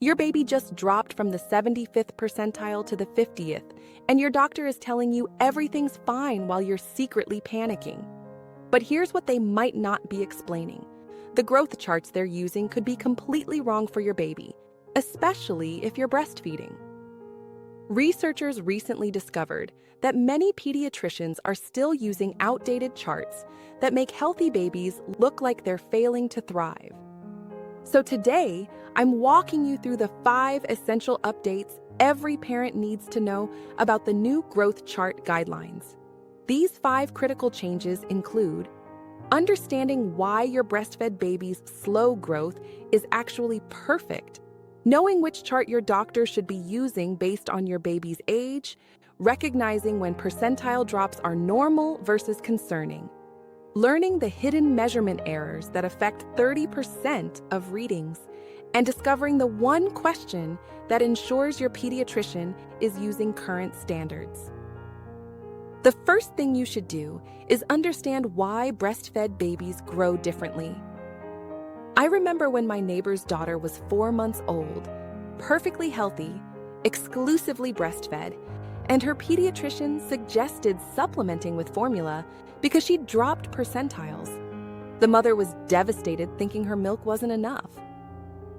Your baby just dropped from the 75th percentile to the 50th, and your doctor is telling you everything's fine while you're secretly panicking. But here's what they might not be explaining. The growth charts they're using could be completely wrong for your baby, especially if you're breastfeeding. Researchers recently discovered that many pediatricians are still using outdated charts that make healthy babies look like they're failing to thrive. So today, I'm walking you through the 5 essential updates every parent needs to know about the new growth chart guidelines. These 5 critical changes include understanding why your breastfed baby's slow growth is actually perfect, knowing which chart your doctor should be using based on your baby's age, recognizing when percentile drops are normal versus concerning, learning the hidden measurement errors that affect 30% of readings, and discovering the one question that ensures your pediatrician is using current standards. The first thing you should do is understand why breastfed babies grow differently. I remember when my neighbor's daughter was 4 months old, perfectly healthy, exclusively breastfed, and her pediatrician suggested supplementing with formula because she dropped percentiles. The mother was devastated, thinking her milk wasn't enough.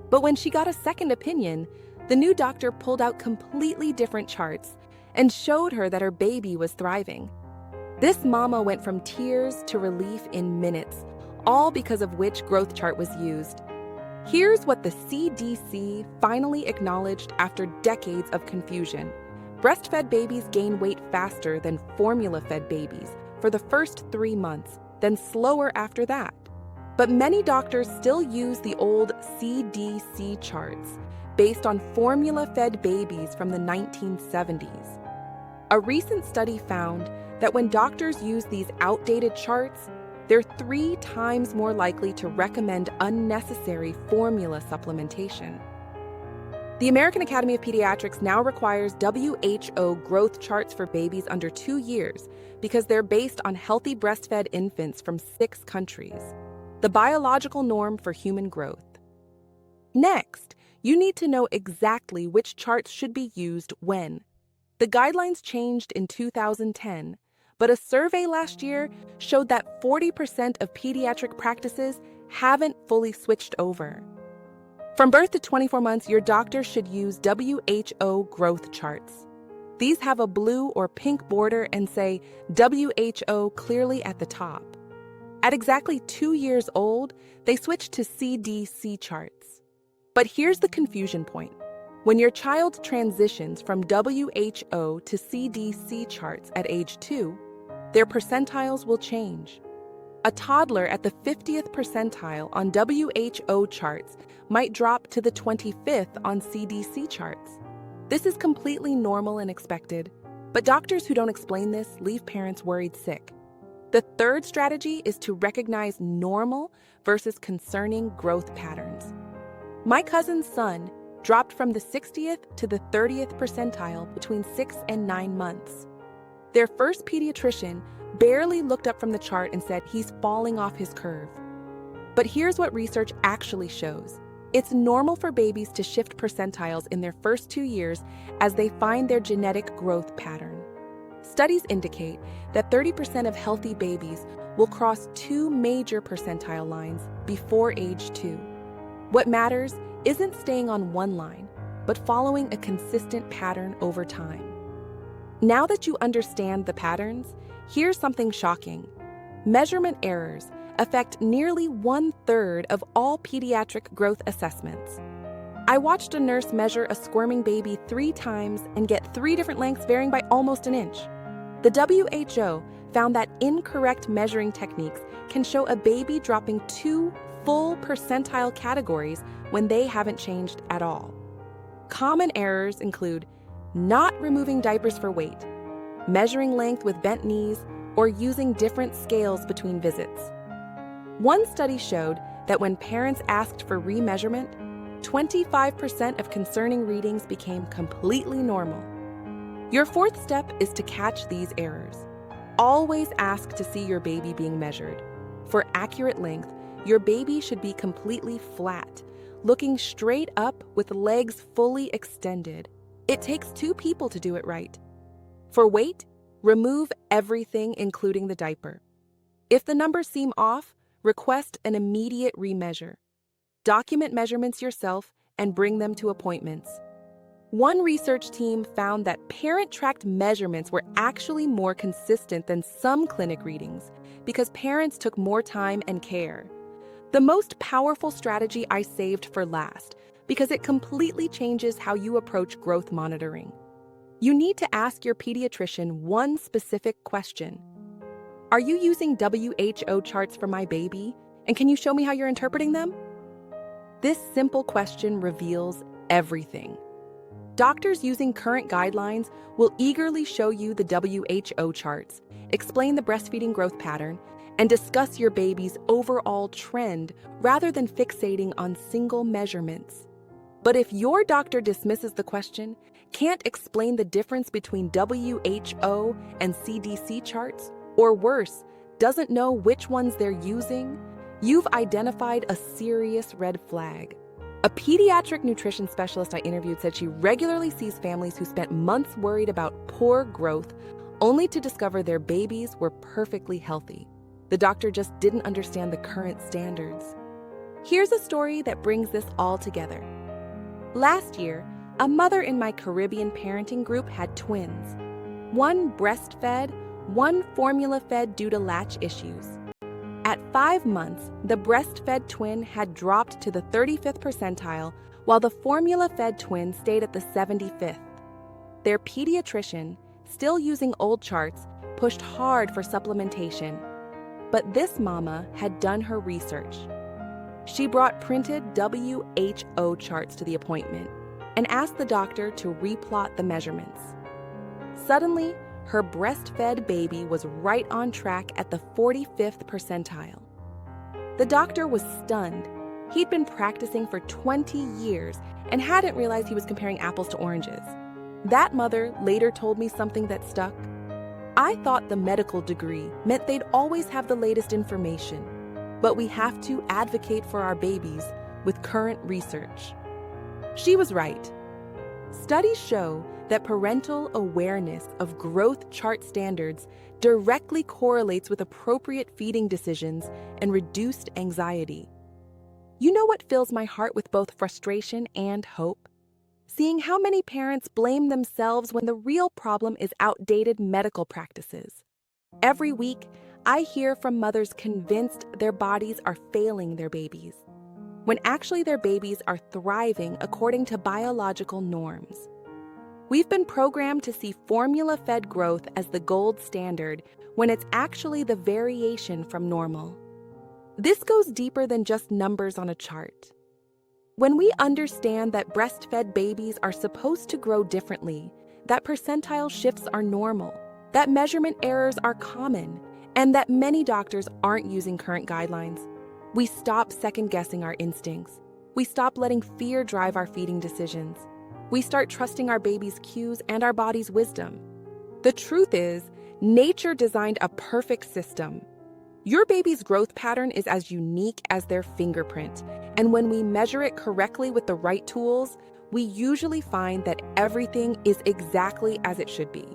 But when she got a second opinion, the new doctor pulled out completely different charts and showed her that her baby was thriving. This mama went from tears to relief in minutes, all because of which growth chart was used. Here's what the CDC finally acknowledged after decades of confusion. Breastfed babies gain weight faster than formula-fed babies for the first 3 months, then slower after that. But many doctors still use the old CDC charts based on formula-fed babies from the 1970s. A recent study found that when doctors use these outdated charts, they're 3 times more likely to recommend unnecessary formula supplementation. The American Academy of Pediatrics now requires WHO growth charts for babies under 2 years because they're based on healthy breastfed infants from 6 countries, the biological norm for human growth. Next, you need to know exactly which charts should be used when. The guidelines changed in 2010, but a survey last year showed that 40% of pediatric practices haven't fully switched over. From birth to 24 months, your doctor should use WHO growth charts. These have a blue or pink border and say WHO clearly at the top. At exactly 2 years old, they switch to CDC charts. But here's the confusion point. When your child transitions from WHO to CDC charts at age 2, their percentiles will change. A toddler at the 50th percentile on WHO charts might drop to the 25th on CDC charts. This is completely normal and expected, but doctors who don't explain this leave parents worried sick. The third strategy is to recognize normal versus concerning growth patterns. My cousin's son dropped from the 60th to the 30th percentile between 6 and 9 months. Their first pediatrician barely looked up from the chart and said he's falling off his curve. But here's what research actually shows. It's normal for babies to shift percentiles in their first 2 years as they find their genetic growth pattern. Studies indicate that 30% of healthy babies will cross 2 major percentile lines before age 2. What matters isn't staying on one line, but following a consistent pattern over time. Now that you understand the patterns, here's something shocking. Measurement errors affect nearly 1/3 of all pediatric growth assessments. I watched a nurse measure a squirming baby 3 times and get 3 different lengths varying by almost an inch. The WHO found that incorrect measuring techniques can show a baby dropping 2 full percentile categories when they haven't changed at all. Common errors include not removing diapers for weight, measuring length with bent knees, or using different scales between visits. One study showed that when parents asked for remeasurement, 25% of concerning readings became completely normal. Your fourth step is to catch these errors. Always ask to see your baby being measured. For accurate length, your baby should be completely flat, looking straight up with legs fully extended. It takes 2 people to do it right. For weight, remove everything, including the diaper. If the numbers seem off, request an immediate remeasure. Document measurements yourself and bring them to appointments. One research team found that parent-tracked measurements were actually more consistent than some clinic readings because parents took more time and care. The most powerful strategy I saved for last because it completely changes how you approach growth monitoring. You need to ask your pediatrician one specific question. Are you using WHO charts for my baby? And can you show me how you're interpreting them? This simple question reveals everything. Doctors using current guidelines will eagerly show you the WHO charts, explain the breastfeeding growth pattern, and discuss your baby's overall trend rather than fixating on single measurements. But if your doctor dismisses the question, can't explain the difference between WHO and CDC charts, or worse, doesn't know which ones they're using, you've identified a serious red flag. A pediatric nutrition specialist I interviewed said she regularly sees families who spent months worried about poor growth only to discover their babies were perfectly healthy. The doctor just didn't understand the current standards. Here's a story that brings this all together. Last year, a mother in my Caribbean parenting group had twins. One breastfed, one formula-fed due to latch issues. At 5 months, the breastfed twin had dropped to the 35th percentile, while the formula-fed twin stayed at the 75th. Their pediatrician, still using old charts, pushed hard for supplementation. But this mama had done her research. She brought printed WHO charts to the appointment and asked the doctor to replot the measurements. Suddenly, her breastfed baby was right on track at the 45th percentile. The doctor was stunned. He'd been practicing for 20 years and hadn't realized he was comparing apples to oranges. That mother later told me something that stuck. I thought the medical degree meant they'd always have the latest information, but we have to advocate for our babies with current research. She was right. Studies show that parental awareness of growth chart standards directly correlates with appropriate feeding decisions and reduced anxiety. You know what fills my heart with both frustration and hope? Seeing how many parents blame themselves when the real problem is outdated medical practices. Every week, I hear from mothers convinced their bodies are failing their babies, when actually their babies are thriving according to biological norms. We've been programmed to see formula-fed growth as the gold standard when it's actually the variation from normal. This goes deeper than just numbers on a chart. When we understand that breastfed babies are supposed to grow differently, that percentile shifts are normal, that measurement errors are common, and that many doctors aren't using current guidelines, we stop second-guessing our instincts. We stop letting fear drive our feeding decisions. We start trusting our baby's cues and our body's wisdom. The truth is, nature designed a perfect system. Your baby's growth pattern is as unique as their fingerprint, and when we measure it correctly with the right tools, we usually find that everything is exactly as it should be.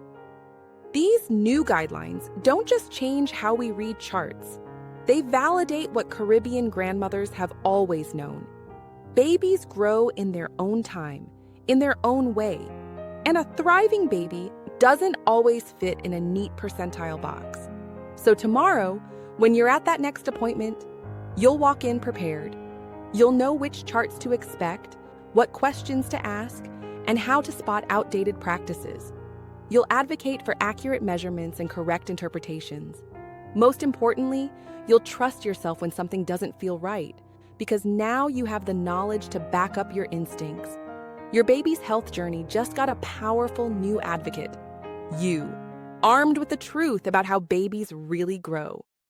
These new guidelines don't just change how we read charts. They validate what Caribbean grandmothers have always known. Babies grow in their own time, in their own way, and a thriving baby doesn't always fit in a neat percentile box. So tomorrow, when you're at that next appointment, you'll walk in prepared. You'll know which charts to expect, what questions to ask, and how to spot outdated practices. You'll advocate for accurate measurements and correct interpretations. Most importantly, you'll trust yourself when something doesn't feel right, because now you have the knowledge to back up your instincts. Your baby's health journey just got a powerful new advocate. You, armed with the truth about how babies really grow.